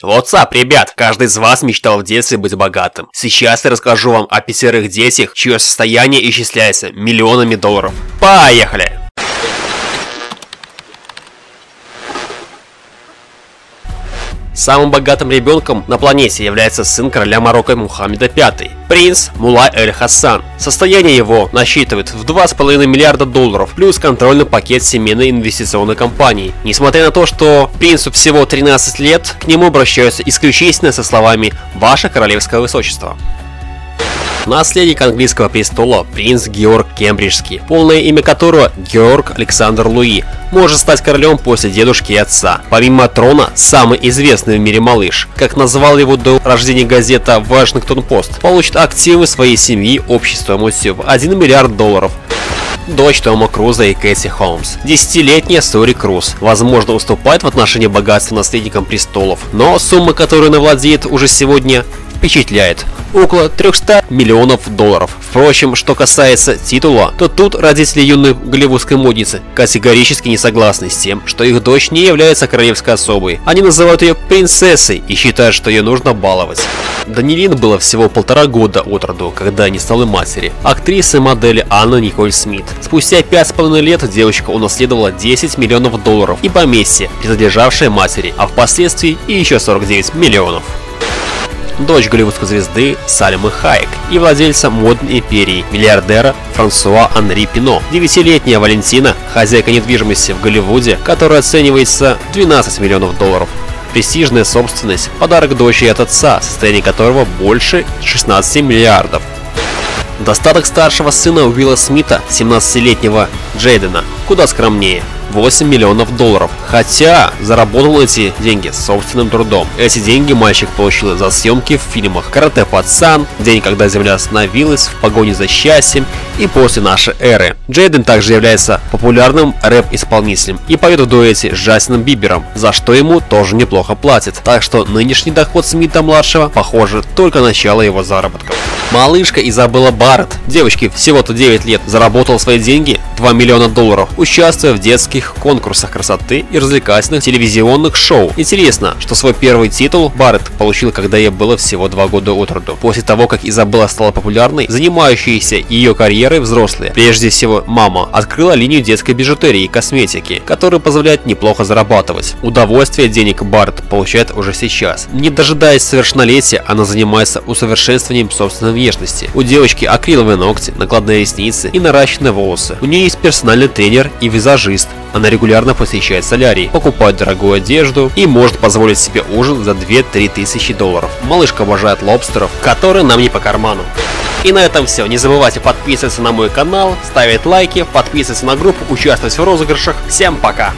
What's up, ребят? Каждый из вас мечтал в детстве быть богатым. Сейчас я расскажу вам о 5 детях, чье состояние исчисляется миллионами долларов. Поехали! Самым богатым ребенком на планете является сын короля Марокко Мухаммеда V, принц Мулай Эль-Хасан. Состояние его насчитывает в 2,5 миллиарда долларов, плюс контрольный пакет семейной инвестиционной компании. Несмотря на то, что принцу всего 13 лет, к нему обращаются исключительно со словами «Ваше королевское высочество». Наследник английского престола принц Георг Кембриджский, полное имя которого Георг Александр Луи, может стать королем после дедушки и отца. Помимо трона, самый известный в мире малыш, как назвал его до рождения газета Вашингтон-Пост, получит активы своей семьи общей стоимостью в 1 миллиард долларов. Дочь Тома Круза и Кэти Холмс. 10-летняя Сори Круз, возможно, уступает в отношении богатства наследникам престолов, но сумма, которую она владеет уже сегодня, впечатляет. Около 300 миллионов долларов. Впрочем, что касается титула, то тут родители юной голливудской модницы категорически не согласны с тем, что их дочь не является королевской особой. Они называют ее принцессой и считают, что ее нужно баловать. Даниэлин было всего 1,5 года от роду, когда не стала матери. Актриса и модель Анна Николь Смит. Спустя 5,5 лет девочка унаследовала 10 миллионов долларов и поместье, принадлежавшее матери, а впоследствии и еще 49 миллионов. Дочь голливудской звезды Сальмы Хайек и владельца модной империи, миллиардера Франсуа Анри Пино. 9-летняя Валентина, хозяйка недвижимости в Голливуде, которая оценивается в 12 миллионов долларов. Престижная собственность, подарок дочери от отца, состояние которого больше 16 миллиардов. Достаток старшего сына Уилла Смита, 17-летнего Джейдена, куда скромнее. 8 миллионов долларов. Хотя заработал эти деньги собственным трудом. Эти деньги мальчик получил за съемки в фильмах «Карате Пацан», «День, когда земля остановилась», «В погоне за счастьем» и «После нашей эры». Джейден также является популярным рэп-исполнителем и поет в дуэте с Джастином Бибером, за что ему тоже неплохо платят. Так что нынешний доход Смита-младшего, похоже, только начало его заработков. Малышка Изабелла Барретт, девочке всего-то 9 лет, заработала свои деньги 2 миллиона долларов, участвуя в детских конкурсах красоты и развлекательных телевизионных шоу. Интересно, что свой первый титул Барретт получил, когда ей было всего 2 года от роду. После того, как Изабелла стала популярной, занимающиеся ее карьерой взрослые, прежде всего мама, открыла линию детской бижутерии и косметики, которая позволяет неплохо зарабатывать. Удовольствие от денег Барретт получает уже сейчас. Не дожидаясь совершеннолетия, она занимается усовершенствованием собственной внешности. У девочки акриловые ногти, накладные ресницы и наращенные волосы. У нее есть персональный тренер и визажист. Она регулярно посещает солярий, покупает дорогую одежду и может позволить себе ужин за 2-3 тысячи долларов. Малышка обожает лобстеров, которые нам не по карману. И на этом все. Не забывайте подписываться на мой канал, ставить лайки, подписываться на группу, участвовать в розыгрышах. Всем пока!